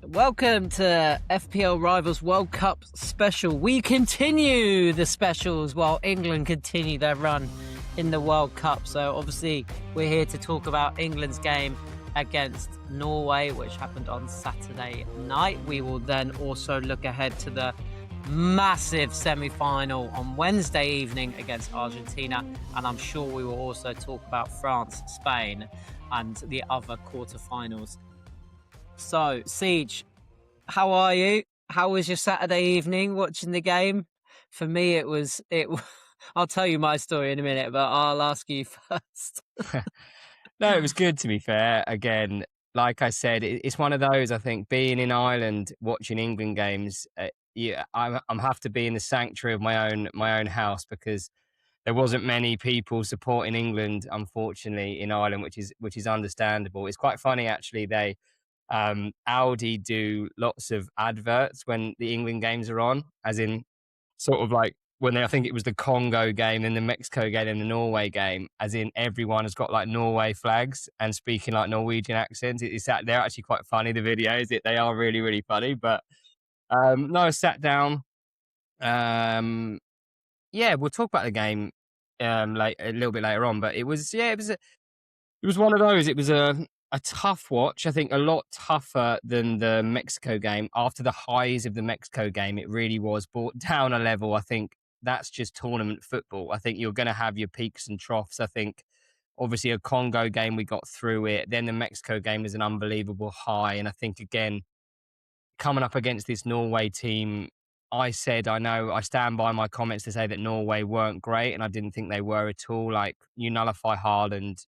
Welcome to FPL Rivals World Cup special. We continue the specials while England continue their run in the World Cup. So obviously we're here to talk about England's game against Norway, which happened on Saturday night. We will then also look ahead to the massive semi-final on Wednesday evening against Argentina. And I'm sure we will also talk about France, Spain and the other quarterfinals. So, Siege, how are you? How was your Saturday evening watching the game? For me, I'll tell you my story in a minute, but I'll ask you first. No, it was good, to be fair. Again, like I said, it's one of those, I think, being in Ireland, watching England games, I'm have to be in the sanctuary of my own house because there wasn't many people supporting England, unfortunately, in Ireland, which is understandable. It's quite funny, actually. Audi do lots of adverts when the England games are on, as in sort of like when I think it was the Congo game and the Mexico game and the Norway game, as in everyone has got like Norway flags and speaking like Norwegian accents. They're actually quite funny, the videos. They are really, really funny. But no, I sat down. We'll talk about the game a little bit later on. But it was one of those. It was a tough watch. I think a lot tougher than the Mexico game. After the highs of the Mexico game, it really was brought down a level. I think that's just tournament football. I think you're going to have your peaks and troughs. I think obviously a Congo game, we got through it. Then the Mexico game is an unbelievable high. And I think, again, coming up against this Norway team, I stand by my comments to say that Norway weren't great, and I didn't think they were at all. Like, you nullify Haaland,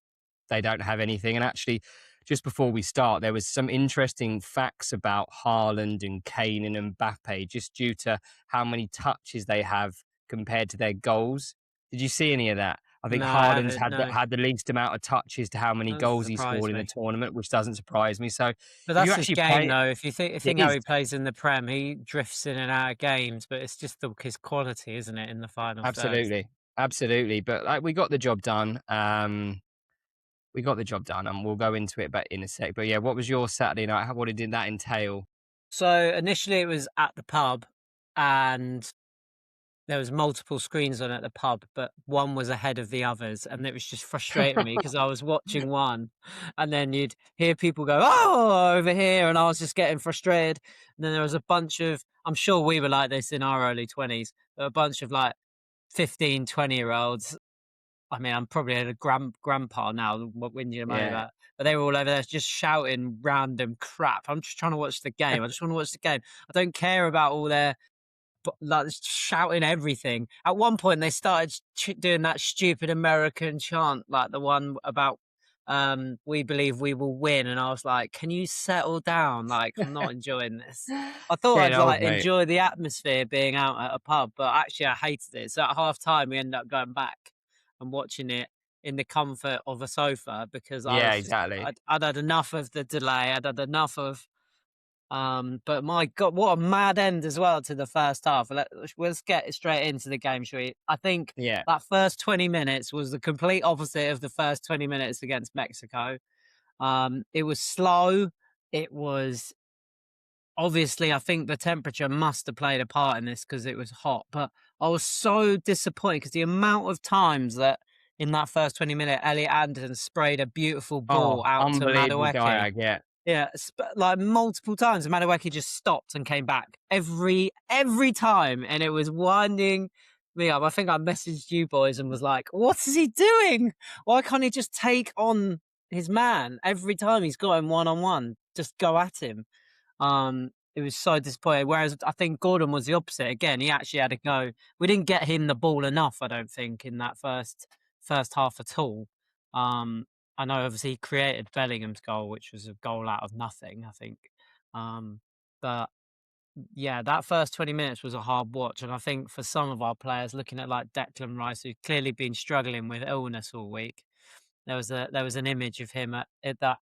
they don't have anything. And actually, just before we start, there was some interesting facts about Haaland and Kane and Mbappe, just due to how many touches they have compared to their goals. Did you see any of that? I think Haaland's had the least amount of touches to how many goals he scored in a tournament, which doesn't surprise me. So, but that's his game, though. If you think how he plays in the Prem, he drifts in and out of games. But it's just his quality, isn't it, in the final? Absolutely. But we got the job done. We got the job done, and we'll go into it in a sec. But yeah, what was your Saturday night? What did that entail? So initially it was at the pub, and there was multiple screens on at the pub, but one was ahead of the others, and it was just frustrating me because I was watching one, and then you'd hear people go, "Oh, over here," and I was just getting frustrated. And then there was a bunch of, I'm sure we were like this in our early 20s, a bunch of like 15, 20-year-olds. I mean, I'm probably a grandpa now, when you know that. But they were all over there just shouting random crap. I'm just trying to watch the game. I just want to watch the game. I don't care about all their like shouting everything. At one point, they started doing that stupid American chant, like the one about "We believe we will win," and I was like, "Can you settle down? Like, I'm not enjoying this." I thought I'd enjoy the atmosphere being out at a pub, but actually, I hated it. So at half time, we ended up going back and watching it in the comfort of a sofa because I'd had enough of the delay. I'd had enough of. But my God, what a mad end as well to the first half. Let's get straight into the game, shall we? I think that first 20 minutes was the complete opposite of the first 20 minutes against Mexico. It was slow. It was obviously, I think the temperature must have played a part in this because it was hot. But I was so disappointed because the amount of times that in that first 20 minutes, Elliot Anderson sprayed a beautiful ball out to Madueke. Yeah, like multiple times, Madueke just stopped and came back every time, and it was winding me up. I think I messaged you boys and was like, "What is he doing? Why can't he just take on his man every time he's got him one-on-one? Just go at him." It was so disappointing. Whereas I think Gordon was the opposite. Again, he actually had a go. We didn't get him the ball enough, I don't think, in that first half at all. I know obviously he created Bellingham's goal, which was a goal out of nothing, I think. But yeah, that first 20 minutes was a hard watch. And I think for some of our players, looking at like Declan Rice, who's clearly been struggling with illness all week, there was an image of him at that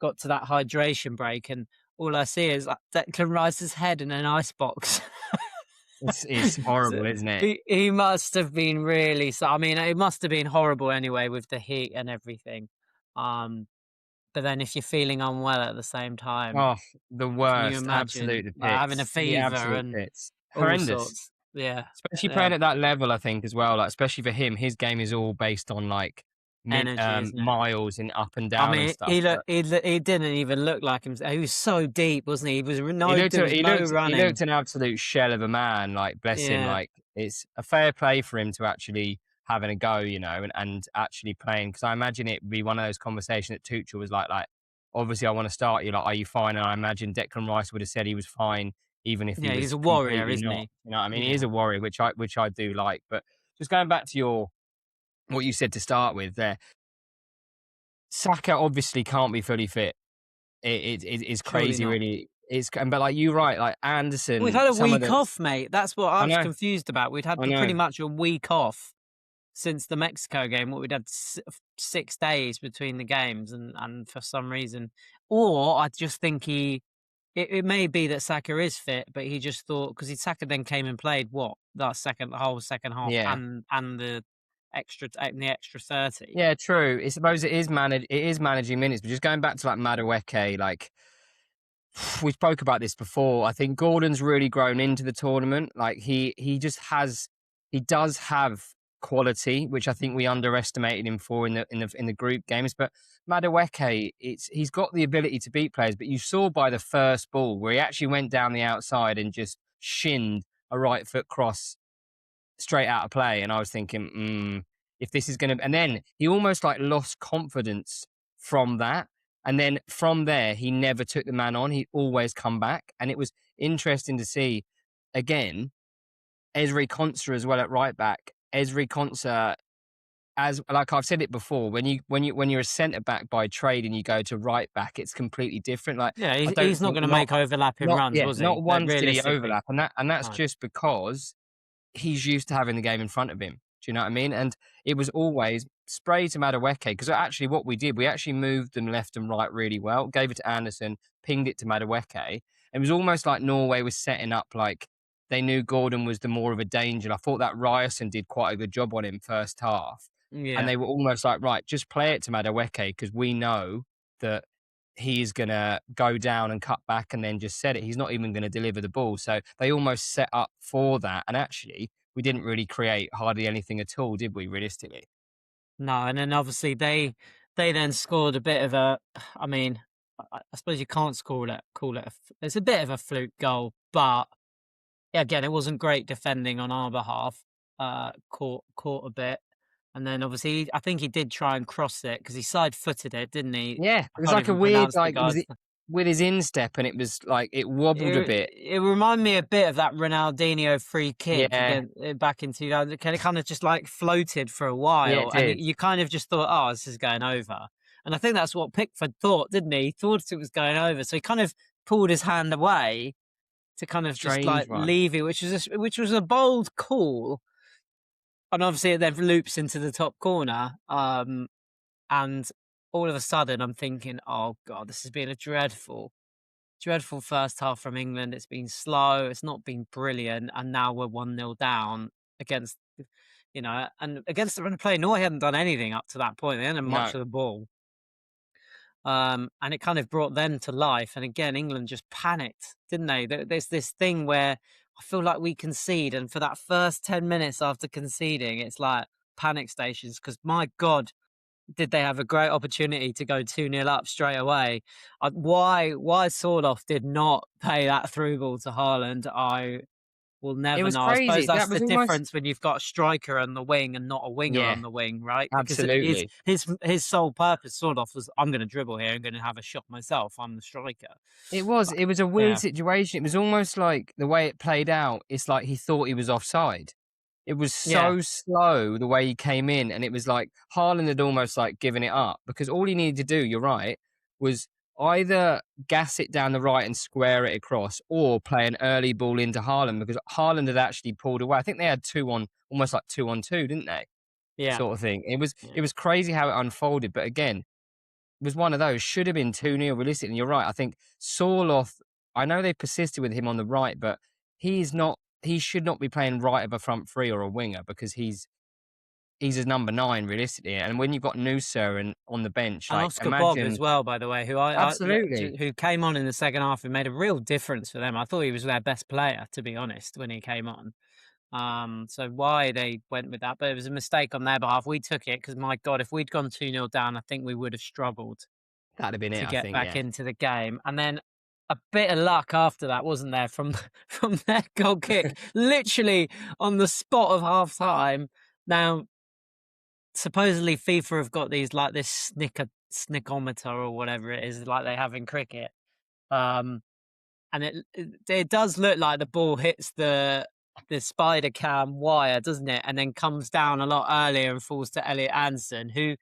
got to that hydration break, and all I see is like Declan Rice's head in an icebox. It's horrible, isn't it? He must have been really. So I mean, it must have been horrible anyway with the heat and everything. But but then if you're feeling unwell at the same time, Oh, the can you worst, absolute imagine, the like, having a pits, the fever absolute and pits. all Horrendous. sorts? Yeah, Especially yeah, playing at that level, I think, as well, like, especially for him, his game is all based on, like, energy, isn't it? miles and up and I down and mean, stuff, but he didn't even look like him. He was so deep, wasn't he? There was he no looked running. an absolute shell of a man, like, bless him, Yeah, like, it's a fair play for him to actually having a go, you know, and actually playing. Because I imagine it'd be one of those conversations that Tuchel was like, "Obviously, I wanna start you, like, are you fine?" And I imagine Declan Rice would have said he was fine, even if he yeah, he's was a warrior, completely isn't not, he? you know what I mean? He is Yeah, a warrior, which I do like, but just going back to your what you said to start with there, Saka obviously can't be fully fit. It's surely crazy, not. really. But like you're right, like We've Anderson, had a some of week the off, mate. That's what I I was know, confused about. We'd had I pretty know. much a week off since the Mexico game. What we'd had 6 days between the games, and for some reason, or I just think it may be that Saka is fit, but he just thought because Saka then came and played what the whole second half Yeah. and the extra 30. Yeah, true. I suppose it is managing minutes, but just going back to like Madueke, like we spoke about this before. I think Gordon's really grown into the tournament. Like he does have quality, which I think we underestimated him for in the group games. But Madueke, he's got the ability to beat players. But you saw by the first ball where he actually went down the outside and just shinned a right foot cross straight out of play. And I was thinking, if this is going to, and then he almost like lost confidence from that. And then from there, he never took the man on. He'd always come back. And it was interesting to see again, Esri Konsa as well at right back. Esri Konsa, as like I've said it before, when you're a centre back by trade and you go to right back, it's completely different. Like Yeah, I don't he's not think going to make overlapping runs, was he? not But once did he realistically, overlap, and that's no. just because he's used to having the game in front of him. Do you know what I mean? And it was always spray to Madueke because actually what we did, we actually moved them left and right really well, gave it to Anderson, pinged it to Madueke. It was almost like Norway was setting up like they knew Gordon was the more of a danger. And I thought that Ryerson did quite a good job on him first half. And Yeah. they were almost like, right, just play it to Madueke because we know that he's going to go down and cut back and then just set it. He's not even going to deliver the ball. So they almost set up for that. And actually, we didn't really create hardly anything at all, did we, realistically? No, and then obviously they then scored a bit of a. I mean, I suppose you can't call it. It's a bit of a fluke goal, but yeah, again, it wasn't great defending on our behalf. Caught a bit, and then obviously I think he did try and cross it because he side footed it, didn't he? Yeah, I it was can't like a even weird, pronounce the like, guy's. with his instep and it was like, it wobbled a bit. It reminded me a bit of that Ronaldinho free kick Yeah, again back in 2000. It kind of just like floated for a yeah, it while, and did. you kind of just thought, "Oh, this is going over." And I think that's what Pickford thought, didn't he? He thought it was going over, so he kind of pulled his hand away to kind of just Strange like one. leave it, which was a bold call. And obviously, it then loops into the top corner. And all of a sudden, I'm thinking, "Oh God, this has been a dreadful first half from England. It's been slow. It's not been brilliant, and now we're 1-0 down against, and against the run of play. Norway hadn't done anything up to that point. They hadn't had No, much of the ball, and it kind of brought them to life. And again, England just panicked, didn't they? There's this thing where I feel like we concede, and for that first 10 minutes after conceding, it's like panic stations because my God, did they have a great opportunity to go 2-0 up straight away. Why Sorloth did not pay that through ball to Haaland, I will it never was know. I suppose crazy. That that's was the almost, difference when you've got a striker on the wing and not a winger yeah, on the wing, right? Because absolutely. his sole purpose, Sorloth, was I'm going to dribble here. I'm going to have a shot myself. I'm the striker. But, It was a weird yeah, situation. It was almost like the way it played out, it's like he thought he was offside. It was yeah, so slow the way he came in, and it was like Haaland had almost like given it up because all he needed to do, you're right, was either gas it down the right and square it across, or play an early ball into Haaland because Haaland had actually pulled away. I think they had almost like 2-on-2, didn't they? yeah, Sort of thing. yeah. It was crazy how it unfolded, but again, it was one of those should have been 2-0 realistic. And you're right. I think Sorloth, I know they persisted with him on the right, but he should not be playing right of a front three or a winger because he's his number 9 realistically. And when you've got Noosa and on the bench, And like Oscar Bob as imagine well, by the way, who absolutely. who came on in the second half and made a real difference for them. I thought he was their best player, to be honest, when he came on. So why they went with that, but it was a mistake on their behalf. We took it because, my God, if we'd gone 2-0 down, I think we would have struggled That'd have been it, to I get think, back yeah. into the game. And then a bit of luck after that, wasn't there, from from their goal kick, literally on the spot of half time. Now, supposedly FIFA have got these, like, this snickometer or whatever it is, like they have in cricket. Um, and it does look like the ball hits the spider cam wire, doesn't it? And then comes down a lot earlier and falls to Elliot Anderson, who, to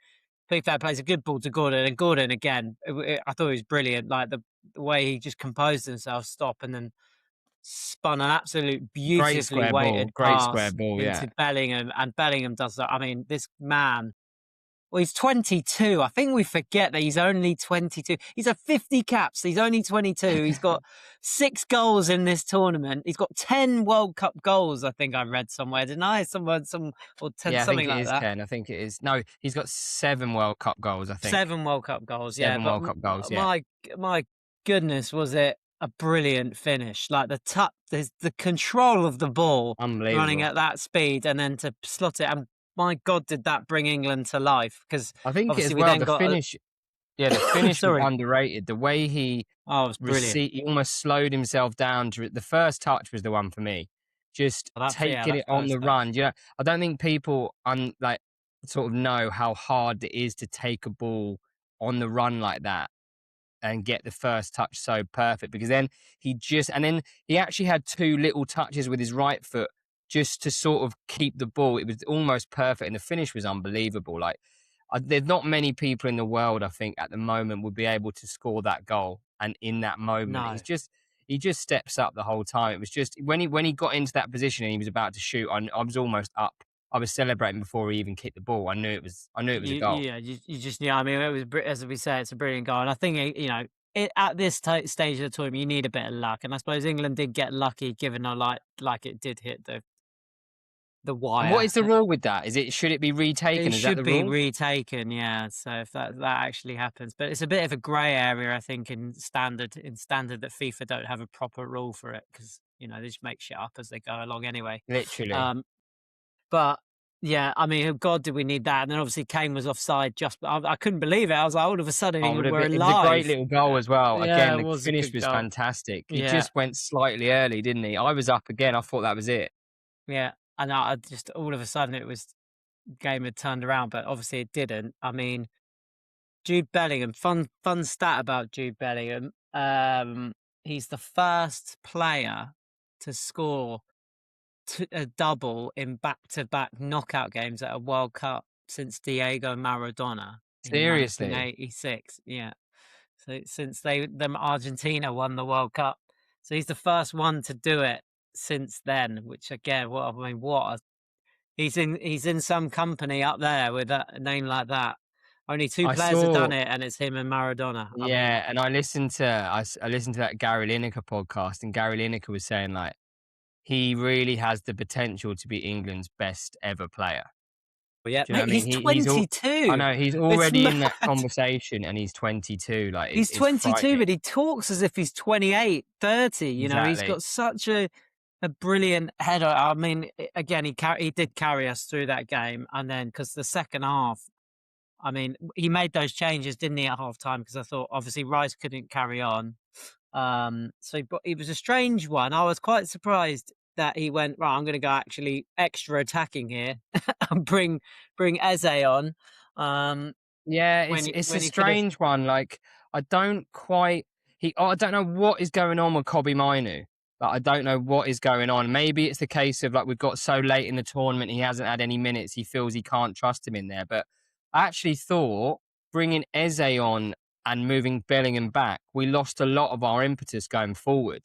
be fair, plays a good ball to Gordon. And Gordon, again, I thought he was brilliant. Like the way he just composed himself, stop, and then spun an absolute beautifully weighted Great square pass ball, yeah. into Bellingham. And Bellingham does that. I mean, this man, well, he's 22. I think we forget that he's only 22. He's had 50 caps. He's only 22. He's got 6 goals in this tournament. He's got 10 World Cup goals, I think I read somewhere, didn't I? Or 10, Yeah, I think something it like is that. 10. I think it is. No, he's got 7 World Cup goals, I think. 7 World Cup goals, yeah. 7 But World Cup goals, yeah. my goodness, was it a brilliant finish. Like there's the control of the ball running Unbelievable. at that speed, and then to slot it. And my God, did that bring England to life? Because I think obviously as we well, then the got finish yeah, the finish was sorry. underrated. The way he Oh, it was brilliant. he almost slowed himself down to the first touch was the one for me. Just Well, taking that it on the first touch. run. You know, I don't think people like sort of know how hard it is to take a ball on the run like that and get the first touch so perfect because then then he actually had 2 little touches with his right foot just to sort of keep the ball. It was almost perfect and the finish was unbelievable. Like there's not many people in the world, I think, at the moment would be able to score that goal. And in that moment, No, he just steps up the whole time. It was just when he got into that position and he was about to shoot, I was almost up. I was celebrating before he even kicked the ball. I knew it was a goal. you just I mean, it was as we say, it's a brilliant goal, and I think at this stage of the tournament, you need a bit of luck, and I suppose England did get lucky, given a like it did hit the And what wire. is the rule with that? Should it be It retaken? Is that should the be rule? retaken, yeah. So if that actually happens, but it's a bit of a grey area, I think, in standard that FIFA don't have a proper rule for it because they just make shit up as they go along anyway. Literally. Um, But yeah, I mean, oh God, did we need that? And then obviously Kane was offside. I couldn't believe it. I was like, all of a sudden, Oh, England were it was a great alive. little goal as well. Yeah, Again, it the was a finish good was goal. fantastic. He Yeah, just went slightly early, didn't he? I was up again. I thought that was it. yeah. And I just all of a sudden it was game had turned around, but obviously it didn't. I mean, Jude Bellingham. Fun stat about Jude Bellingham. He's the first player to score a double in back-to-back knockout games at a World Cup since Diego Maradona in Seriously. 1986. Yeah. So since them Argentina won the World Cup. So he's the first one to do it since then, which again, he's in some company up there with a name like that. Only 2 I players have done saw it, and it's him and Maradona. I mean, Yeah, and I listened to that Gary Lineker podcast, and Gary Lineker was saying, like, he really has the potential to be England's best ever player. but yeah, Do you know what mate, I mean? he's He's all I 22. know, he's It's already mad. in that conversation, and he's 22, like, He's it's 22, frightening. but he talks as if he's 28, 30. He's Exactly. got such a brilliant header. I mean, again, he did carry us through that game, and then because the second half, I mean, he made those changes, didn't he, at half time? Because I thought obviously Rice couldn't carry on. But it was a strange one. I was quite surprised that he went, right, I'm going to go actually extra attacking here and bring Eze on. Um, Yeah, when it's a he could have, strange one. Like I don't quite I don't know what is going on with Kobe Mainu. Like I don't know what is going on. Maybe it's the case of like we've got so late in the tournament he hasn't had any minutes. He feels he can't trust him in there. But I actually thought bringing Eze on and moving Bellingham back, we lost a lot of our impetus going forward.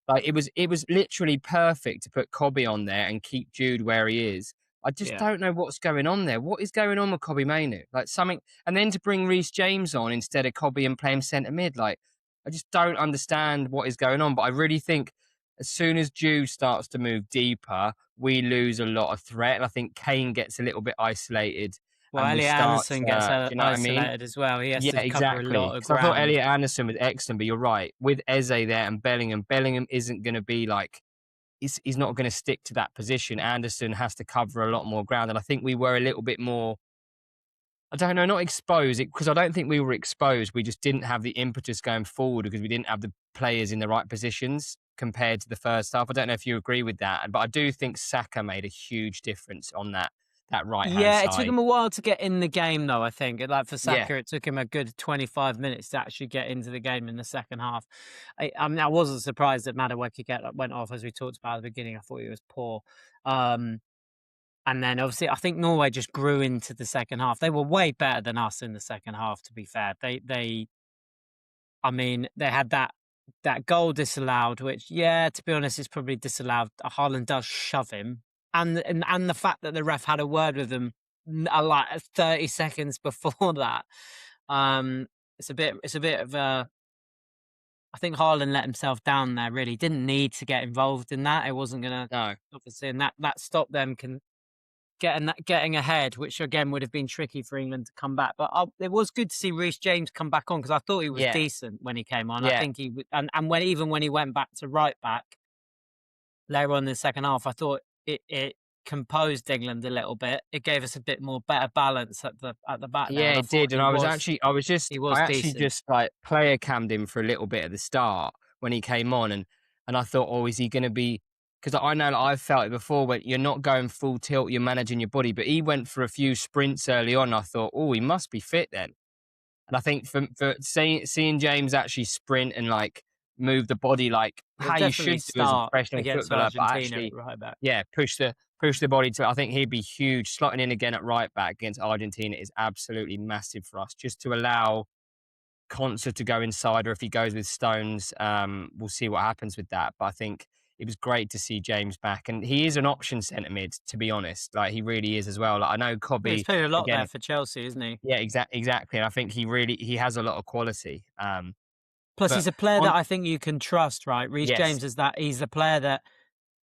Like it was literally perfect to put Kobe on there and keep Jude where he is. I just yeah. don't know what's going on there. What is going on with Kobe Mainu? Like something, and then to bring Reece James on instead of Kobe and play him centre mid. Like I just don't understand what is going on. But I really think as soon as Jude starts to move deeper, we lose a lot of threat. And I think Kane gets a little bit isolated Well, and we Elliot start, Anderson gets do you know what I mean? isolated as well. He has Yeah, to cover a exactly. lot of Because I thought ground. Elliot Anderson was excellent, but you're right. With Eze there and Bellingham isn't going to be like, he's not going to stick to that position. Anderson has to cover a lot more ground. And I think we were a little bit more, I don't know, not exposed, because I don't think we were exposed. We just didn't have the impetus going forward because we didn't have the players in the right positions compared to the first half. I don't know if you agree with that, but I do think Saka made a huge difference on that right hand Yeah, it took side. him a while to get in the game, though, I think. Like for Yeah, Saka, it took him a good 25 minutes to actually get into the game in the second half. I mean, I wasn't surprised that Madueke went off, as we talked about at the beginning. I thought he was poor. Um, and then obviously, I think Norway just grew into the second half. They were way better than us in the second half, to be fair. I mean, they had that goal disallowed, which, yeah, to be honest, is probably disallowed. Haaland does shove him, and the fact that the ref had a word with them like 30 seconds before that, um, it's a bit of a. I think Haaland let himself down there. Really didn't need to get involved in that. It wasn't gonna no, obviously, and that stopped them getting ahead, which again would have been tricky for England to come back. But it was good to see Reece James come back on because I thought he was yeah, decent when he came on. I yeah. think and when even when he went back to right back later on in the second half, I thought it composed England a little bit. It gave us a bit more better balance at the back there, Yeah, and I it thought did, and he I was actually decent. just like player cammed him for a little bit at the start when he came on, and I thought, oh, is he going to be? Because I know that I've felt it before, when you're not going full tilt, you're managing your body. But he went for a few sprints early on. I thought, oh, he must be fit then. And I think for seeing James actually sprint and like move the body like He'll how you definitely should do as a start professional against footballer, but Argentina at actually, right back. yeah, push the body to. I think he'd be huge. Slotting in again at right back against Argentina is absolutely massive for us. Just to allow Concert to go inside, or if he goes with Stones, we'll see what happens with that. But I think it was great to see James back, and he is an option centre mid, to be honest. Like he really is as well. Like I know Yeah, he's Cobby played a lot there again. for Chelsea, isn't he? Yeah, exactly. And I think he has a lot of quality. Plus, But he's a player on that I think you can trust, right? Reece yes, James is that he's the player that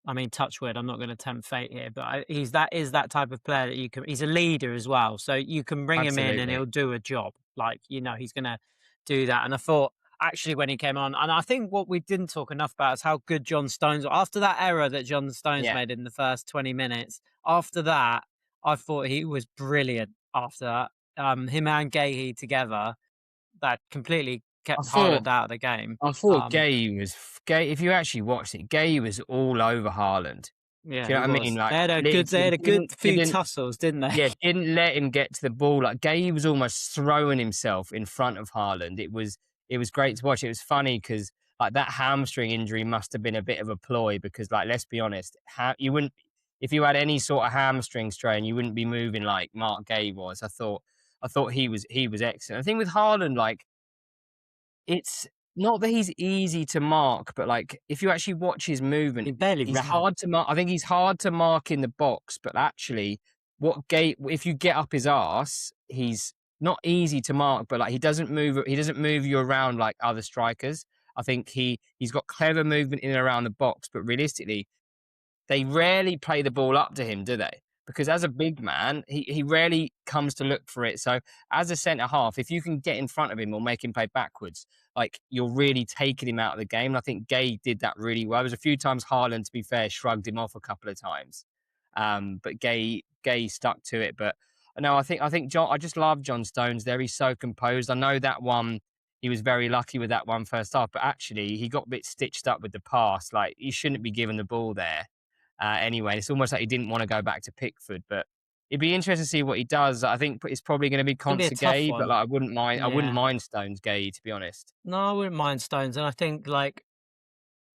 I mean, touch wood. I'm not going to tempt fate here, but he's that type of player that you can. He's a leader as well, so you can bring him in and absolutely. he'll do a job. Like he's going to do that. And I thought actually when he came on, and I think what we didn't talk enough about is how good John Stones. After that error that John Stones Yeah. made in the first 20 minutes, after that, I thought he was brilliant. After that, him and Gahey together, that completely I kept thought Haaland out of the game. I thought Gay. If you actually watched it, Gay was all over Haaland. Yeah, Do you he know what I mean? was. Like They literally had a good few tussles, didn't they? yeah, didn't let him get to the ball. Like Gay was almost throwing himself in front of Haaland. It was great to watch. It was funny because like that hamstring injury must have been a bit of a ploy because like let's be honest, you wouldn't if you had any sort of hamstring strain, you wouldn't be moving like Mark Gay was. I thought he was excellent. I think with Haaland, like it's not that he's easy to mark, but, like, if you actually watch his movement, He barely he's ran. hard to mark. I think he's hard to mark in the box, but actually, if you get up his arse, he's not easy to mark, but, like, he doesn't move you around like other strikers. I think he's got clever movement in and around the box, but realistically, they rarely play the ball up to him, do they? Because as a big man, he rarely comes to look for it. So as a centre half, if you can get in front of him or make him play backwards, like you're really taking him out of the game. And I think Gay did that really well. There was a few times Haaland, to be fair, shrugged him off a couple of times. But Gay stuck to it. But no, I think John. I just love John Stones. There, he's so composed. I know that one. He was very lucky with that one first half, but actually he got a bit stitched up with the pass. Like he shouldn't be given the ball there. Anyway, it's almost like he didn't want to go back to Pickford, but it'd be interesting to see what he does. I think it's probably going to be It's gonna be a Conser tough Gay, but one. like I wouldn't Yeah. mind Stones Gay to be honest. No, I wouldn't mind Stones, and I think like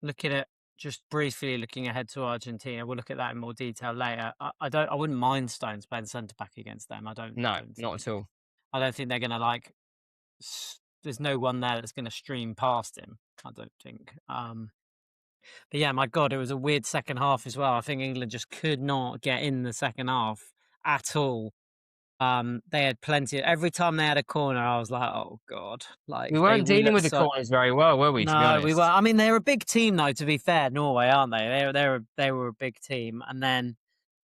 looking at just briefly looking ahead to Argentina, we'll look at that in more detail later. I wouldn't mind Stones playing centre back against them. No, not at all. I don't think they're gonna like. There's no one there that's gonna stream past him. I don't think. But yeah, my God, it was a weird second half as well. I think England just could not get in the second half at all. They had plenty every time they had a corner, I was like, "Oh god." We Like, weren't we dealing looked with the so corners very well, were we, to be no, we were honest? I mean, they're a big team though, to be fair, Norway, aren't they? They were a big team, and then,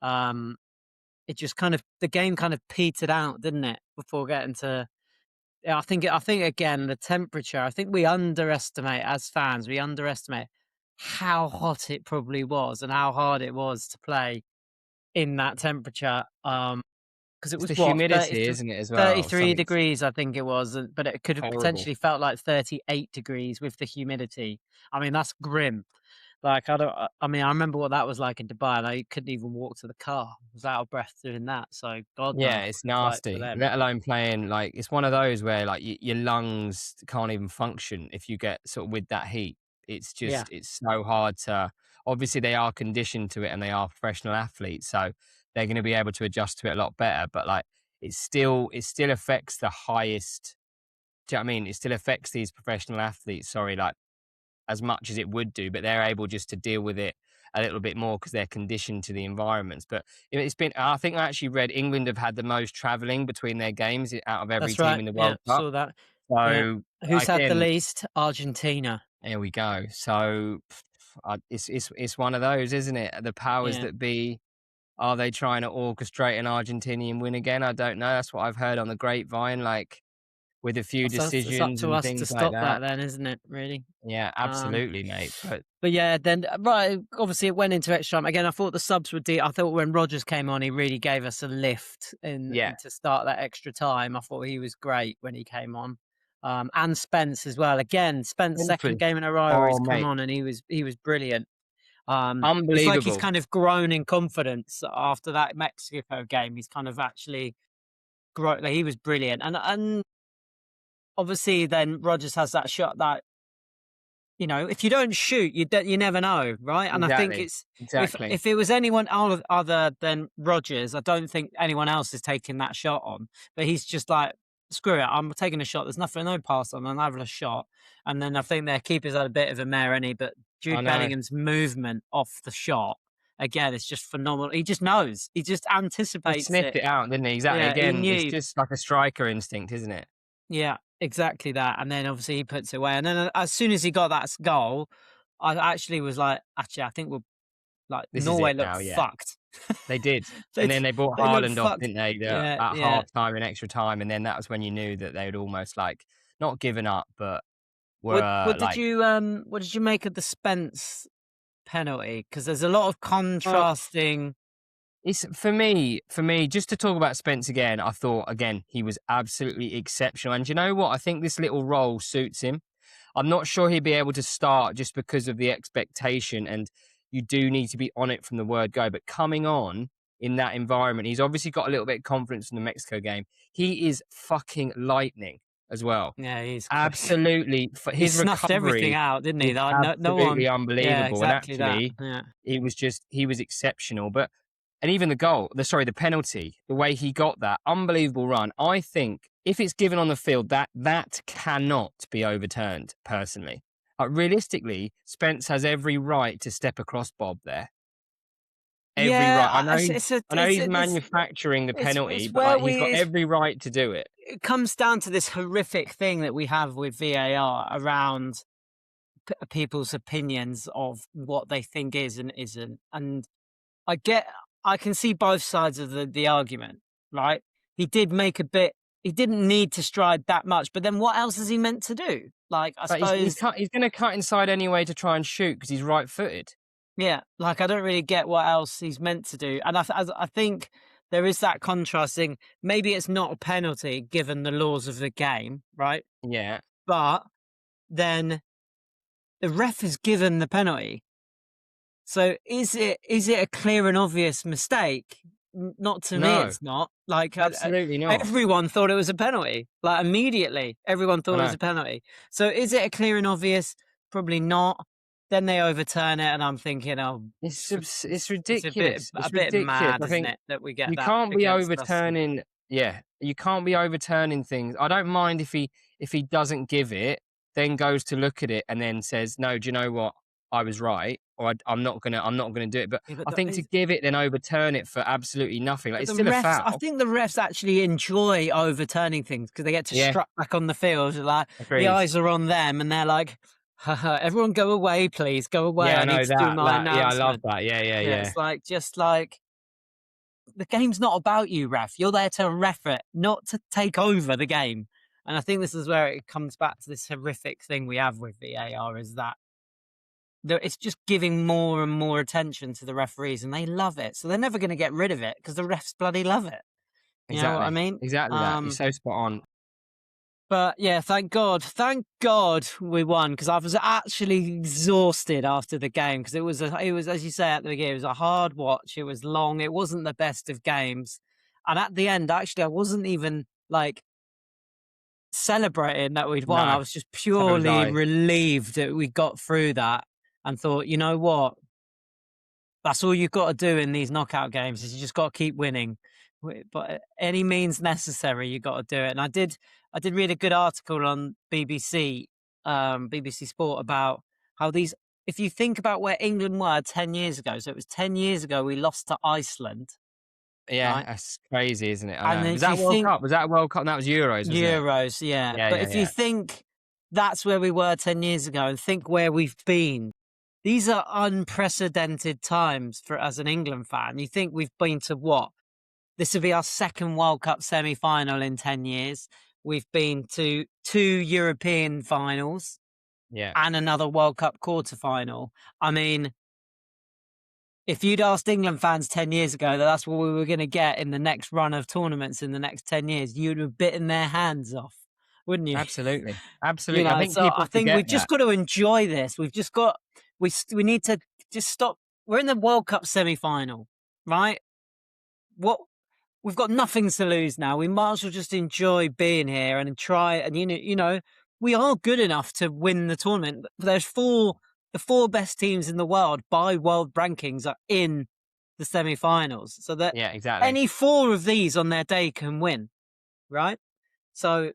um, it just kind of the game kind of petered out, didn't it, before getting to yeah, I think again, the temperature, I think we underestimate as fans, we underestimate how hot it probably was and how hard it was to play in that temperature, 'cause it It's was the what, humidity, 33 isn't it, as well? 33 Something's degrees, I think it was, but it could have terrible. potentially felt like 38 degrees with the humidity. I mean, that's grim. Like, I mean, I remember what that was like in Dubai, and I couldn't even walk to the car. I was out of breath doing that, so God knows Yeah, what it's it's like for nasty, them. let alone playing, like it's one of those where, like, your lungs can't even function if you get sort of with that heat. It's Yeah, just it's so hard to obviously, they are conditioned to it and they are professional athletes, so they're gonna be able to adjust to it a lot better, but, like, it still affects the highest do you know what I mean? It still affects these professional athletes, sorry, like, as much as it would do, but they're able just to deal with it a little bit more because they're conditioned to the environments. But it's been, I think I actually read England have had the most traveling between their games out of every that's team right. in the Yeah, World Cup. saw that. Yeah. So Who's had the again, least? Argentina. there we go. So it's one of those, isn't it? The powers Yeah. that be. Are they trying to orchestrate an Argentinian win again? I don't know. That's what I've heard on the grapevine, like with a few So it's up decisions to and us to things like stop that that. then, isn't it, really? Yeah, Um, absolutely, mate. But but yeah, then right, obviously it went into extra time. Again, I thought the subs were I thought when Rogers came on, he really gave us a lift yeah, in to start that extra time. I thought he was great when he came on. And Spence as well. Again, Spence second Brentford. game in a row where he's Oh, come mate. on and he was brilliant. It's like he's Unbelievable. kind of grown in confidence after that Mexico game. He's kind of actually grown. Like, he was brilliant, and obviously then Rogers has that shot that if you don't shoot, you never know, right? And I think Exactly. it's Exactly. if it was anyone other than Rogers, I don't think anyone else is taking that shot on. But he's just like, screw it, I'm taking a shot. There's nothing, no pass on, I'm having a shot. And then I think their keeper's had a bit of a mare, any, but I Jude know. Bellingham's movement off the shot again, it's just phenomenal. He just knows, he just He anticipates sniffed it. it out, didn't he? Exactly. Yeah, he Again, it's knew. just like a striker instinct, isn't it? Yeah, exactly that, and then obviously he puts it away, and then as soon as he got that goal, I actually was like, "Actually, I think we'll like, This is it Norway look now, yeah. fucked." They did. They And then d they brought they look Haaland off, fucked. didn't they, Yeah, at yeah. half-time and extra time, and then that was when you knew that they had almost, like, not given up, but What were, what did like you, what did you make of the Spence penalty? Because there's a lot of well, contrasting. it's for me, just to talk about Spence again, I thought, again, he was absolutely exceptional, and do you know what? I think this little role suits him. I'm not sure he'd be able to start just because of the expectation, and you do need to be on it from the word go. But coming on in that environment, he's obviously got a little bit of confidence in the Mexico game. He is fucking lightning as well. Yeah, he's quick. Absolutely, He his snuffed everything recovery out, didn't he? was Like, no one. absolutely Yeah, unbelievable, and exactly that. actually, Yeah. he was exceptional. But and even the goal, the penalty, the way he got that unbelievable run, I think if it's given on the field, that cannot be overturned. Personally, realistically, Spence has every right to step across Bob there. Every Yeah, right. I know I know it's he's a this manufacturing the penalty, it's but where like he's we got every right to do it. it comes down to this horrific thing that we have with VAR around people's opinions of what they think is and isn't. And I get, I can see both sides of the argument, right? He did make a bit. He didn't need to stride that much, but then what else is he meant to do? Like, I But suppose, he's going to cut inside anyway to try and shoot because he's right-footed. yeah. Like, I don't really get what else he's meant to do, and I think there is that contrasting. Maybe it's not a penalty given the laws of the game, right? Yeah. But then the ref has given the penalty. So is it a clear and obvious mistake? Not to me, No, it's not. Like, absolutely not. everyone thought it was a penalty. Like, immediately, everyone I thought it was know. a penalty. So is it a clear and obvious? Probably not. Then they overturn it, and I'm thinking, oh, It's it's a bit ridiculous. a It's bit ridiculous. mad, I isn't think it, that we get you that can't be against us? And overturning yeah, you can't be overturning things. I don't mind if he doesn't give it, then goes to look at it and then says, "No, do you know what? I was right, or I'm not gonna do it. But Yeah, but I think to give it then overturn it for absolutely nothing, like but it's the still a refs, I foul. think the refs actually enjoy overturning things because they get to Yeah, strut back on the field. Like the agreed. eyes are on them, and they're like, haha, "Everyone, go away, please, go away. Yeah, I I need know to do my that. Yeah, I love announcement." that. Yeah, yeah, Yeah, yeah. it's like just like the game's not about you, ref. You're there to ref it, not to take over the game. And I think this is where it comes back to this horrific thing we have with VAR is that it's just giving more and more attention to the referees, and they love it. So they're never going to get rid of it because the refs bloody love it. You know what I Exactly, mean? exactly that. You're so spot on. But yeah, thank God we won because I was actually exhausted after the game because it was as you say at the beginning, it was a hard watch. It was long. It wasn't the best of games, and at the end, actually, I wasn't even like celebrating that we'd won. I No, was just so was purely I. relieved that we got through that and thought, you know what, that's all you've got to do in these knockout games is you just got to keep winning. But any means necessary, you got to do it. And I did read a good article on BBC, BBC Sport about how these. If you think about where England were 10 years ago, so it was 10 years ago we lost to Iceland, Yeah, right? that's crazy, isn't it? I And know. then Was if you that World think Cup? Was that World Cup? That was Euros, wasn't it? Euros, yeah, Yeah, but yeah, if you yeah. think that's where we were 10 years ago, and think where we've been, these are unprecedented times for as an England fan. You think we've been to what? This will be our second World Cup semi-final in 10 years. We've been to two European finals Yeah, and another World Cup quarter-final. I mean, if you'd asked England fans 10 years ago that that's what we were going to get in the next run of tournaments in the next 10 years, you'd have bitten their hands off, wouldn't you? absolutely. You Absolutely. I know, think so I people think forget we've just that. got to enjoy this. We've just got we need to just stop. We're in the World Cup semi-final, right? What we've got nothing to lose now. We might as well just enjoy being here and try. And we are good enough to win the tournament. There's the four best teams in the world by world rankings are in the semi-finals, so that Yeah, exactly. any four of these on their day can win, right? So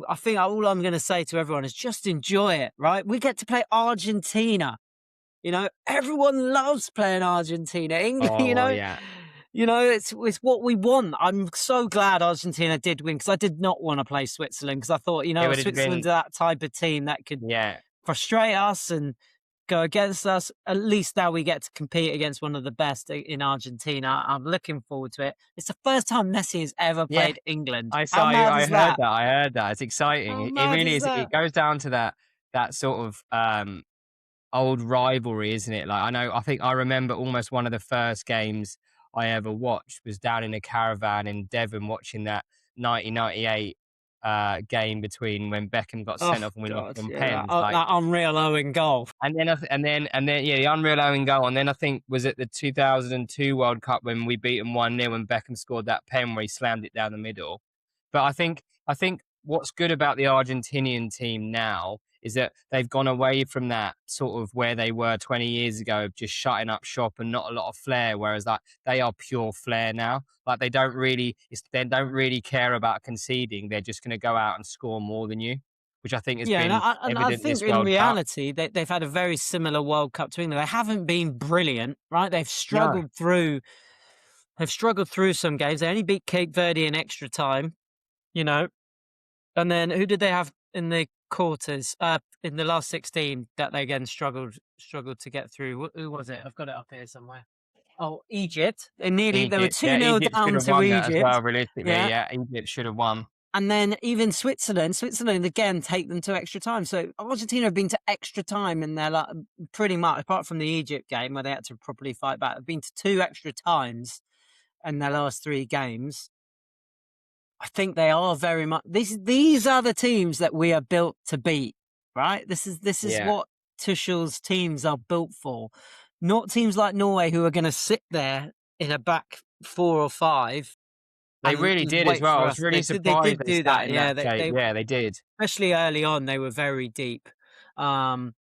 I think all I'm going to say to everyone is just enjoy it, right? We get to play Argentina. Everyone loves playing Argentina. England, Oh, yeah. it's what we want. I'm so glad Argentina did win because I did not want to play Switzerland because I thought, It would have Switzerland's been, that type of team that could yeah. frustrate us and go against us. At least now we get to compete against one of the best in Argentina. I'm looking forward to it. It's the first time Messi has ever Yeah. played England. I How saw you. mad I is heard that? that. I heard that. It's exciting. How It mad really is is. that? It goes down to that sort of old rivalry, isn't it? Like I think I remember almost one of the first games I ever watched was down in a caravan in Devon watching that 1998 game between when Beckham got Oh sent off and we lost God, on yeah, pens. Like that unreal Owen goal. and then yeah, the unreal Owen goal. And then I think was it the 2002 World Cup when we beat them 1-0 and Beckham scored that pen where he slammed it down the middle. But I think what's good about the Argentinian team now is that they've gone away from that sort of where they were 20 years ago of just shutting up shop and not a lot of flair, whereas like they are pure flair now. Like they don't really care about conceding. They're just going to go out and score more than you, which I think has Yeah, and been I evident think this in World Cup. reality they've had a very similar World Cup to England. They haven't been brilliant, right? No, They've struggled through some games. They only beat Cape Verde in extra time, you know. And then who did they have in the quarters? In the last 16 that they again struggled to get through. Who was it? I've got it up here somewhere. Oh, Egypt. They were Egypt. Yeah, 2-0 Egypt should down have to won that as Egypt. well. Realistically, Yeah. yeah, Egypt should have won. And then even Switzerland again take them to extra time. So Argentina have been to extra time in their pretty much, apart from the Egypt game where they had to properly fight back, have been to two extra times in their last three games. I think they are very much these are the teams that we are built to beat, right? This is Yeah, what Tuchel's teams are built for. Not teams like Norway who are going to sit there in a back four or five they and really did as wait well. I for was us. really They surprised did they do sat that. in Yeah, that shape. they Yeah, they did. especially early on, they were very deep. Um,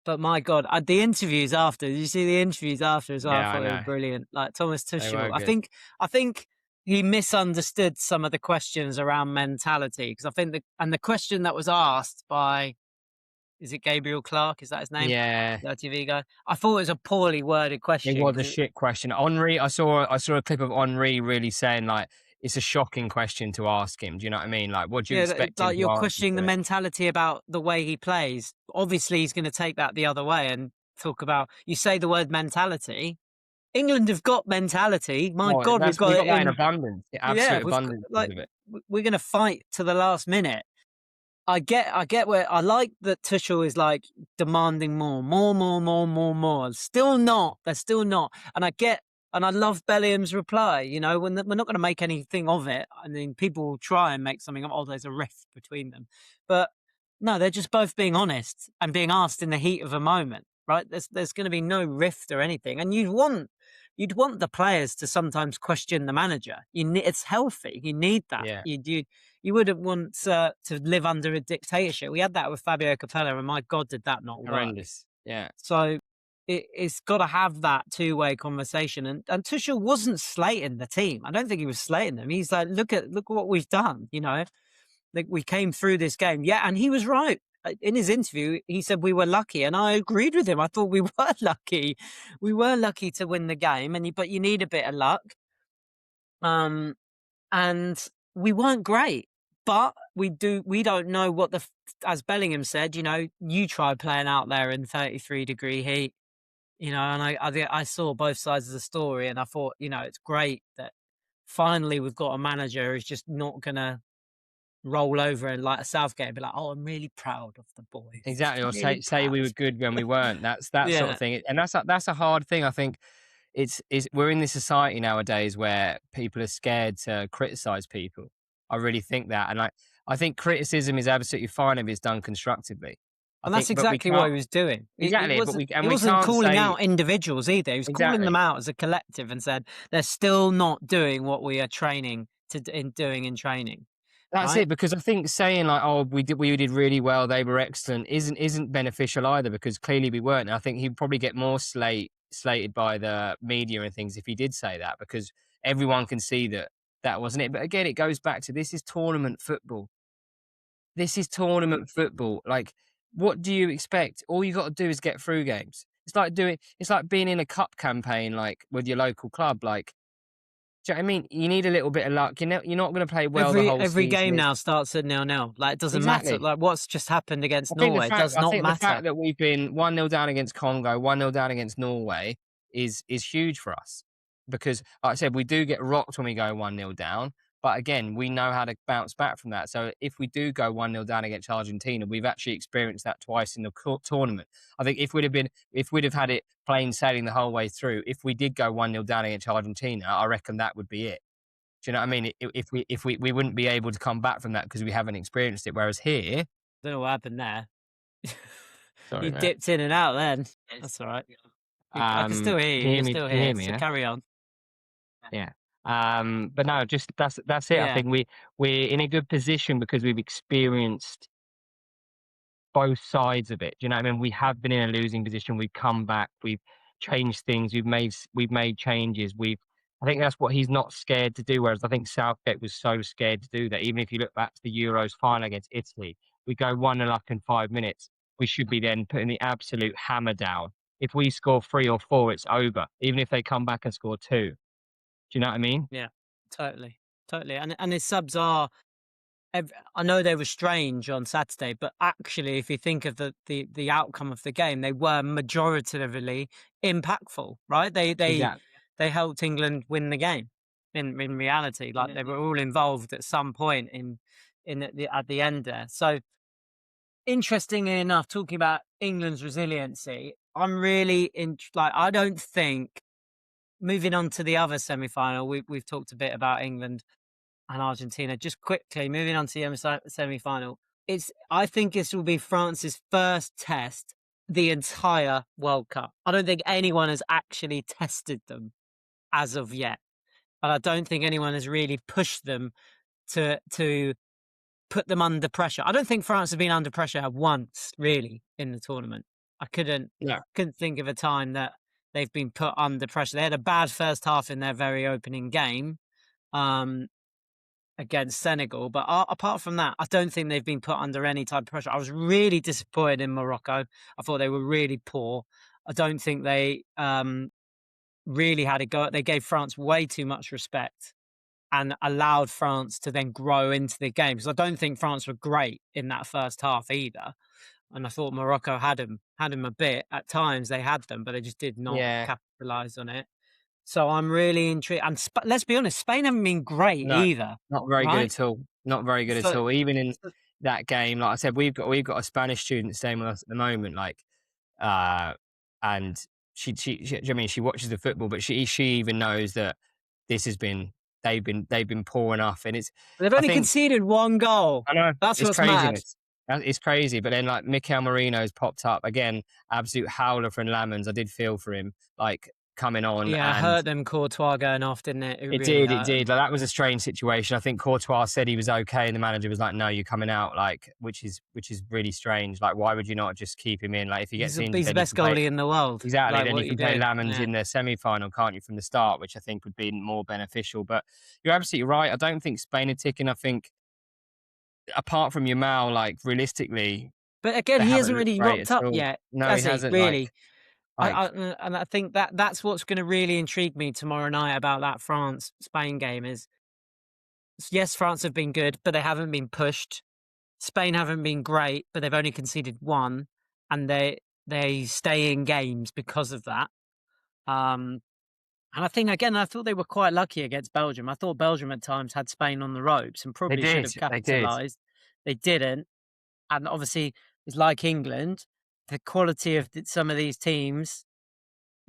but my God, the interviews after, did you see the interviews after as well? I Yeah, I thought they were know. brilliant. Like Thomas They Tuchel, were good. I think he misunderstood some of the questions around mentality because I think and the question that was asked by Is it Gabriel Clark? Is that his name? Yeah. The ITV guy. I thought it was a poorly worded It question was a because shit question. Henri, I saw a clip of Henri really saying like it's a shocking question to ask him. Do you know what I mean? Like, what do you yeah, expect him like to you're answer questioning the to it? mentality about the way he plays. Obviously, he's going to take that the other way and talk about. You say the word mentality. England have got mentality. My Well, God, we've that's got we it got that in in. abundance, Yeah, absolute we've got, abundance like of it. we're going to fight to the last minute. I get where I like that Tuchel is like demanding more, more, more, more, more, more. Still not. They're still not. And I get, and I love Bellingham's reply. You know, when we're not going to make anything of it. I mean, people will try and make something of. Oh, there's a rift between them, but no, they're just both being honest and being asked in the heat of a moment. Right? There's going to be no rift or anything, and you'd want the players to sometimes question the manager. It's healthy. You need that. Yeah, You wouldn't want to live under a dictatorship. We had that with Fabio Capello, and my God, did that not work? horrendous. Yeah, So it's got to have that two-way conversation. And Tuchel wasn't slating the team. I don't think he was slating them. He's like, look what we've done. You know, like we came through this game. Yeah, and he was right. In his interview, he said we were lucky, and I agreed with him. I thought we were lucky. We were lucky to win the game, but you need a bit of luck. Um, and we weren't great, but we don't know what as Bellingham said, you know, you try playing out there in 33-degree heat, you know, and I saw both sides of the story, and I thought, you know, it's great that finally we've got a manager who's just not gonna roll over and like a Southgate and be like, oh, I'm really proud of the boys. exactly. Or Really say proud. we were good when we weren't. That's that sort Yeah. of thing, and that's a hard thing. I think it's we're in this society nowadays where people are scared to criticize people. I really think that, and I think criticism is absolutely fine if it's done constructively. I And that's think, but we exactly what can't he was doing. He exactly, but wasn't we and he we wasn't can't calling say out individuals either. He was calling them exactly. out as a collective and said they're still not doing what we are training in doing in training, That's right? it, because I think saying like, "Oh, we did really well, they were excellent," isn't beneficial either, because clearly we weren't. And I think he'd probably get more slated by the media and things if he did say that, because everyone can see that that wasn't it. But again, it goes back to this is tournament football. This is tournament football. Like, what do you expect? All you got to do is get through games. It's like being in a cup campaign, like with your local club. Like, do you know what I mean? You need a little bit of luck. You're not going to play well the whole Every season. game now starts at 0-0. Like it doesn't matter. Exactly. Like what's just happened against I think the Norway fact does I not think the matter. fact that we've been 1-0 down against Congo, 1-0 down against Norway is huge for us. Because like I said, we do get rocked when we go 1-0 down, but again, we know how to bounce back from that. So if we do go 1-0 down against Argentina, we've actually experienced that twice in the tournament. I think if we'd have had it plain sailing the whole way through, if we did go 1-0 down against Argentina, I reckon that would be it. Do you know what I mean? If we wouldn't be able to come back from that because we haven't experienced it. Whereas here, Don't know what happened there. sorry, You mate. dipped in and out then. That's all right. I can still hear Can you. you hear You're me? still Can you hear here. me? So Yeah, carry on. yeah. But no, just that's it. I Yeah. think we're in a good position because we've experienced both sides of it. Do you know what I mean? We have been in a losing position. We've come back. We've changed things. We've made changes. I think that's what he's not scared to do. Whereas I think Southgate was so scared to do that. Even if you look back to the Euros final against Italy, we go 1-0 up in 5 minutes. We should be then putting the absolute hammer down. If we score 3 or 4, it's over. Even if they come back and score 2. Do you know what I mean? Yeah. Totally. Totally. And his subs are I know they were strange on Saturday, but actually, if you think of the outcome of the game, they were majoritarily impactful, right? Exactly. They helped England win the game. In reality, like they were all involved at some point in at the end there. So interestingly enough, talking about England's resiliency, I'm really in like I don't think moving on to the other semi final. We've talked a bit about England and Argentina. Just quickly moving on to the semi-final. I think this will be France's first test the entire World Cup. I don't think anyone has actually tested them as of yet, but I don't think anyone has really pushed them to put them under pressure. I don't think France have been under pressure once really in the tournament. I No. couldn't think of a time that they've been put under pressure. They had a bad first half in their very opening game. Um, against Senegal. But apart from that, I don't think they've been put under any type of pressure. I was really disappointed in Morocco. I thought they were really poor. I don't think they really had a go. They gave France way too much respect and allowed France to then grow into the game. Because I don't think France were great in that first half either. And I thought Morocco had him a bit. At times they had them, but they just did not Yeah, capitalize on it. So I'm really intrigued. And let's be honest, Spain haven't been great no, either, not very good right? at all. Not very good at So, all. Even in so that game, like I said, we've got a Spanish student staying with us at the moment, uh, and I mean, she watches the football, but she even knows that this has been they've been poor enough, and they've I only think conceded one goal. I know That's it's what's mad. craziness. It's crazy, but then like Mikel Marino's popped up again, absolute howler for Lamens. I did feel for him, like coming on, Yeah, and hurt them Courtois going off, didn't it? It it really did, it hurt did. them. Like that was a strange situation. I think Courtois said he was okay, and the manager was like, "No, you're coming out." Like, which is really strange. Like, why would you not just keep him in? Like, if he gets injured, He's the then you best can play. goalie in the world. Exactly. Like, Then what you are you can play doing? Lamens Yeah. in the semi-final, can't you, from the start? Which I think would be more beneficial. But you're absolutely right. I don't think Spain are ticking. I think apart from Yamal, like realistically, But again, they he haven't hasn't looked really great at rocked up all. yet, No, he has he? hasn't. Really? Like And I think that's what's going to really intrigue me tomorrow night about that France Spain game is yes, France have been good, but they haven't been pushed. Spain haven't been great, but they've only conceded one, and they stay in games because of that. Um, and I think again, I thought they were quite lucky against Belgium. I thought Belgium at times had Spain on the ropes and they probably should did, have they did. capitalised. They didn't, and obviously it's like England. The quality of some of these teams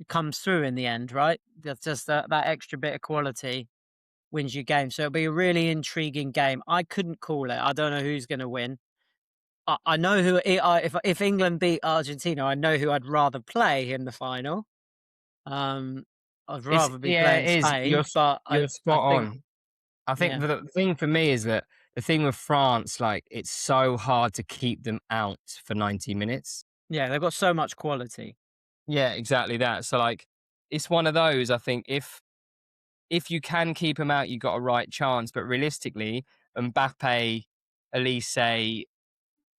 comes through in the end, right? That's just that extra bit of quality wins you game. So it'll be a really intriguing game. I couldn't call it. I don't know who's going to win. I know who if England beat Argentina, I know who I'd rather play in the final. Um, I'd rather be Yeah, playing it is. Spain, but You're I spot think on. I think yeah, the thing for me is that the thing with France, like it's so hard to keep them out for 90 minutes. yeah, they've got so much quality. Yeah, exactly that. So like it's one of those, I think if you can keep them out, you got a right chance. But realistically, Mbappe, Elise,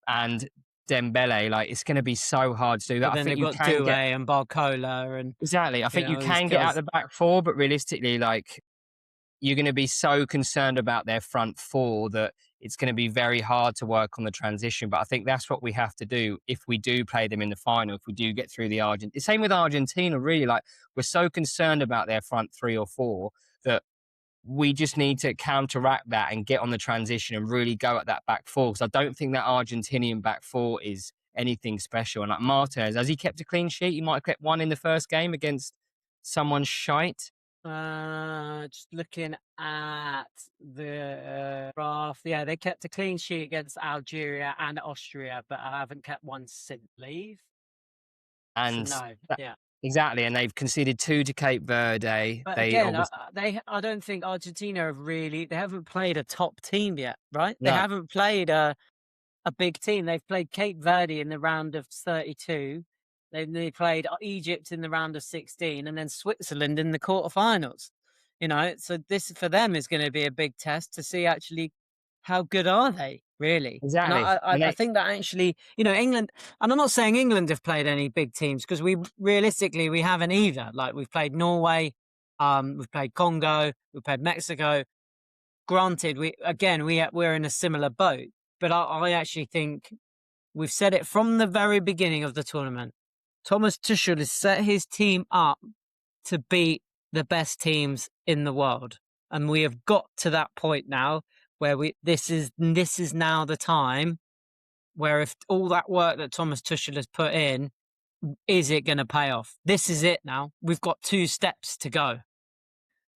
and Dembele, like it's gonna be so hard to do that. But I then think they've you got can Doué get and Barcola and exactly. I think you all these can get out guys. the back four, but realistically, like you're going to be so concerned about their front four that it's going to be very hard to work on the transition. But I think that's what we have to do if we do play them in the final, if we do get through the Argentina. Same with Argentina, really. Like we're so concerned about their front three or four that we just need to counteract that and get on the transition and really go at that back four. Because I don't think that Argentinian back four is anything special. And like Martinez, has he kept a clean sheet? He might have kept one in the first game against someone shite. Just looking at the graph. Yeah, they kept a clean sheet against Algeria and Austria, but I haven't kept one since leave. So And no, that, yeah. exactly, and they've conceded two to Cape Verde. But They again, obviously I don't think Argentina have really. They haven't played a top team yet, right? They no, haven't played a big team. They've played Cape Verde in the round of 32. They played Egypt in the round of 16, and then Switzerland in the quarterfinals. So this for them is going to be a big test to see actually how good are they really. And exactly, and I they think that actually, England. And I'm not saying England have played any big teams because we realistically we haven't either. Like we've played Norway, we've played Congo, we've played Mexico. Granted, we're in a similar boat, but I actually think we've said it from the very beginning of the tournament. Thomas Tuchel has set his team up to beat the best teams in the world, and we have got to that point now where this is now the time where if all that work that Thomas Tuchel has put in, is it going to pay off? This is it now. We've got 2 steps to go.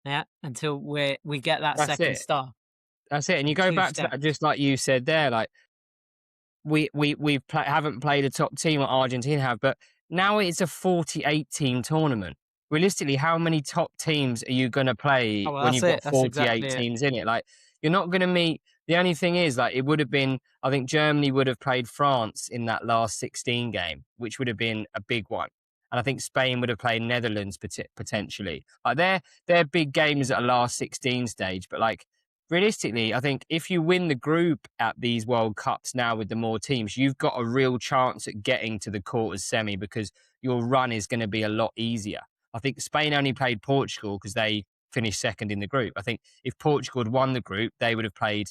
Yeah, until we get that that's second it, star. that's it. And you go Two back to that, steps. just like you said there, like haven't played a top team what Argentina have, but now it's a 48 team tournament. Realistically, how many top teams are you going to Oh play well, when that's you've it. got That's 48 exactly it. teams in it? Like you're not going to meet. The only thing is, like, it would have been. I think Germany would have played France in that last 16 game, which would have been a big one. And I think Spain would have played Netherlands potentially. Like they're big games at a last 16 stage, but like realistically, I think if you win the group at these World Cups now with the more teams, you've got a real chance at getting to the quarters semi because your run is going to be a lot easier. I think Spain only played Portugal because they finished second in the group. I think if Portugal had won the group, they would have played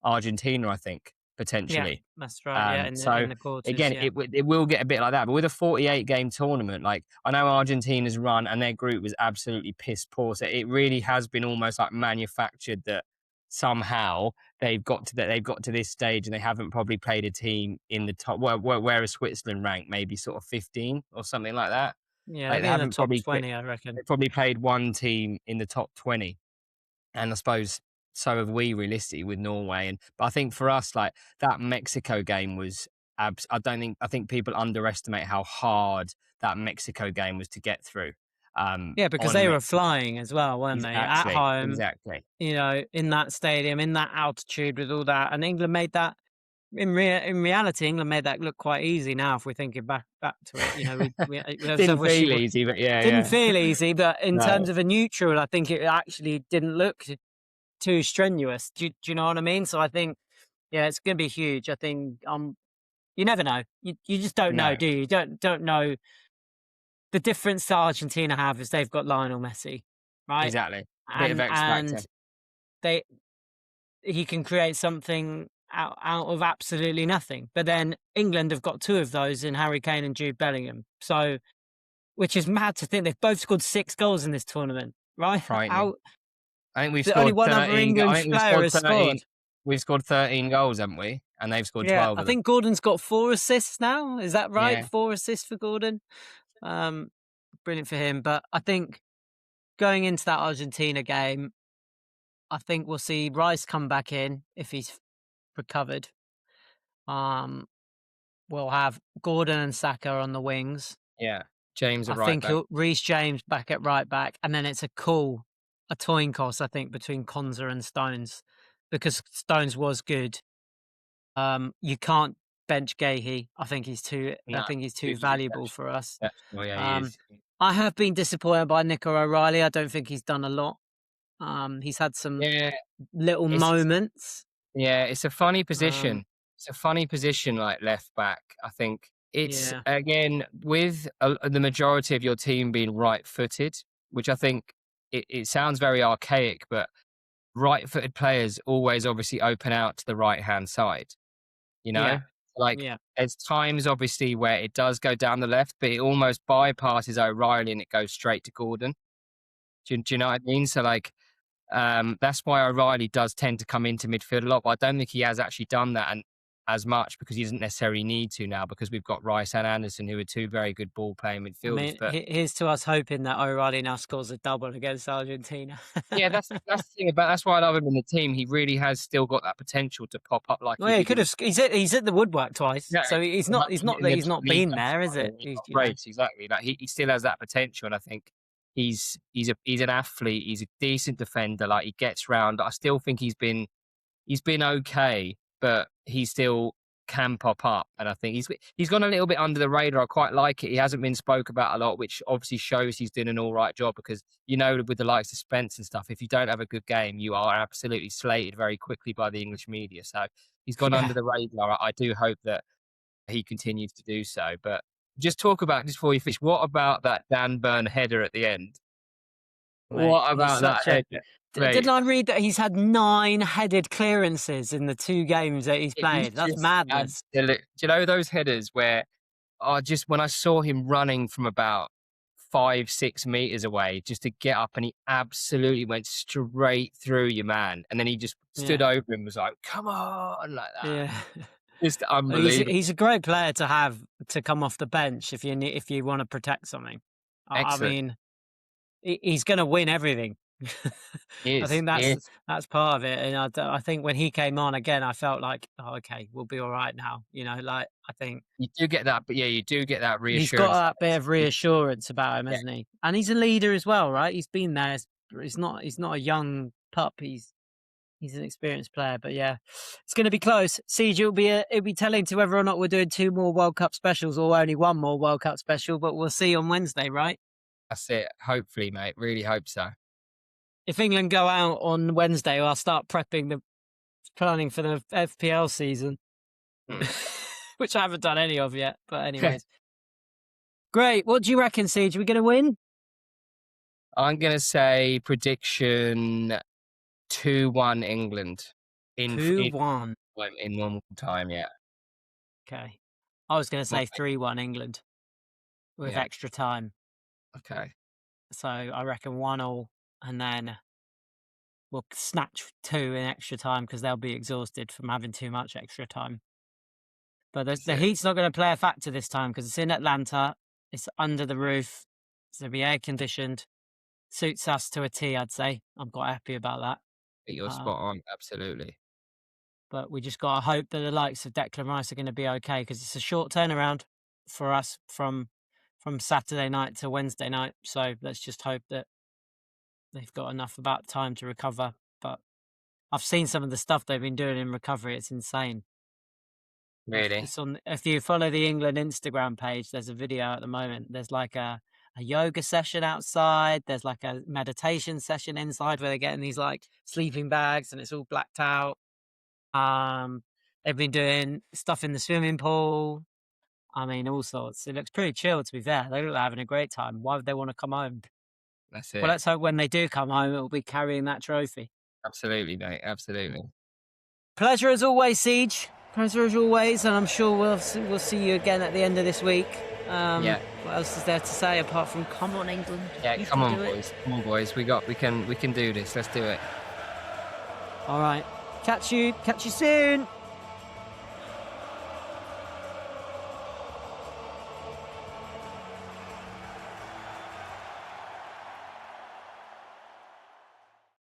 Argentina, I think, Yeah, potentially. that's right. Yeah, So in the quarters. again, Yeah, it will get a bit like that. But with a 48 game tournament, like I know Argentina's run and their group was absolutely piss poor. So it really has been almost like manufactured that somehow they've got to this stage and they haven't probably played a team in the top. Whereas Switzerland ranked maybe sort of 15 or something like that. yeah, they'll Like be in the top 20, I reckon. they probably played one team in the top 20, and I suppose so have we realistically with Norway. And but I think for us, like that Mexico game was I think people underestimate how hard that Mexico game was to get through. Yeah, because On they were Mexico. flying as well, weren't they? At home, Exactly. in that stadium, in that altitude with all that, and England made that in reality, England made that look quite easy. Now, if we're thinking back to it, Didn't we feel easy, but yeah, didn't yeah. feel easy, but in No, terms of a neutral, I think it actually didn't look too strenuous. Do you know what I mean? So I think, yeah, it's going to be huge. I think you never know. You just don't know, no, do you? You don't know the difference that Argentina have is they've got Lionel Messi, right? exactly. Bit of X And factor. they he can create something out of absolutely nothing. But then England have got two of those in Harry Kane and Jude Bellingham. So, which is mad to think they've both scored 6 goals in this tournament, right? Frightening. How I think we've the only scored one other 13. I England think we've player scored has 13. scored. We've scored 13 goals, haven't we? And they've scored Yeah, 12 I of them. think Gordon's got 4 assists now. Is that right? Yeah, 4 assists for Gordon. Um, Brilliant for him. But I think going into that Argentina game, I think we'll see Rice come back in if he's recovered. Um, we'll have Gordon and Saka on the wings. yeah. James I at right think back. Reece James back at right back, and then it's a coin toss. I think between Konza and Stones, because Stones was good. You can't bench Gahey. I think he's too. I No, think he's too he's valuable for us. exceptional. Yeah, he Um, is. I have been disappointed by Nico O'Reilly. I don't think he's done a lot. He's had some Yeah, little it's moments. yeah, it's a funny Um, position. It's a funny position, like left back. I think it's yeah, again with the majority of your team being right-footed, which I think it sounds very archaic, but right-footed players always obviously open out to the right-hand side. You yeah, know, like yeah. there's times obviously where it does go down the left, but it almost bypasses O'Reilly and it goes straight to Gordon. Do you know what I mean? So like that's why O'Reilly does tend to come into midfield a lot, but I don't think he has actually done that and as much because he doesn't necessarily need to now because we've got Rice and Anderson who are two very good ball playing I midfielders. mean, But here's to us hoping that O'Reilly now scores a double against Argentina. yeah, that's the thing about that's why I love him in the team. He really has still got that potential to pop up like Well, he yeah, he did could in have. He's hit the woodwork twice, yeah, so he's not in that the he's not league been there, is it? and race exactly. Like he still has that potential, and I think he's an athlete. He's a decent defender. Like he gets round. I still think he's been okay, but he still can pop up. And I think he's gone a little bit under the radar. I quite like it. He hasn't been spoke about a lot, which obviously shows he's doing an all right job because with the likes of Spence and stuff, if you don't have a good game, you are absolutely slated very quickly by the English media. So he's gone under Yeah, the radar. I do hope that he continues to do so. But just talk about just before you finish, what about that Dan Burn header at the end? mate, What he's about that such a. header, mate? Didn't I read that he's had 9 headed clearances in the 2 games that he's It was played? That's just madness. absolute. Do you know those headers where just when I saw him running from about 5, 6 meters away just to get up, and he absolutely went straight through your man, and then he just stood Yeah, over him and was like, "Come on!" like that. yeah. Just He's unbelievable. a great player to have to come off the bench if you want to protect something. I Excellent. mean, he's going to win everything. He I is. think He is. that's part of it, and I think when he came on again, I felt like, oh, okay, we'll be all right now. Like I think You do get that, but yeah, you do get that he's got reassurance. that bit of reassurance about him, Yeah, hasn't he? And he's a leader as well, right? He's been there. He's not a young pup. He's an experienced player, but yeah, it's going to be close. Siege, it'll be telling to whether or not we're doing 2 more World Cup specials or only 1 more World Cup special, but we'll see on Wednesday, right? that's it. Hopefully, mate. Really hope so. if England go out on Wednesday, I'll start planning for the FPL season, Mm. which I haven't done any of yet. But anyways, great. What do you reckon, Siege? Are we going to win? I'm gonna say prediction 2-1 England in 2-1. in normal time. Yeah. Okay. I was going to What say 3-1 England with Yeah. extra time. Okay. So I reckon 1-1, and then we'll snatch 2 in extra time because they'll be exhausted from having too much extra time. But That's the it. heat's not going to play a factor this time because it's in Atlanta. It's under the roof. It's going to be air conditioned. Suits us to a T, I'd say. I'm quite happy about that. You're Uh, spot on. Absolutely. but we just got to hope that the likes of Declan Rice are going to be okay because it's a short turnaround for us from Saturday night to Wednesday night. So let's just hope that they've got enough about time to recover. But I've seen some of the stuff they've been doing in recovery. It's insane. Really. It's on. If you follow the England Instagram page, there's a video at the moment. There's like a yoga session outside. There's like a meditation session inside where they're getting these like sleeping bags and it's all blacked out. They've been doing stuff in the swimming pool. I mean, all sorts. It looks pretty chill, to be fair. They look like having a great time. Why would they want to come home? That's Well, it. let's hope when they do come home, it'll be carrying that trophy. Absolutely, mate. Absolutely. Pleasure as always, Siege. Pleasure as always, and I'm sure we'll see you again at the end of this week. Yeah. What else is there to say apart from come on, England? Yeah. You Come can on, do it. boys. Come on, boys. We can do this. Let's do it. All right. Catch you soon.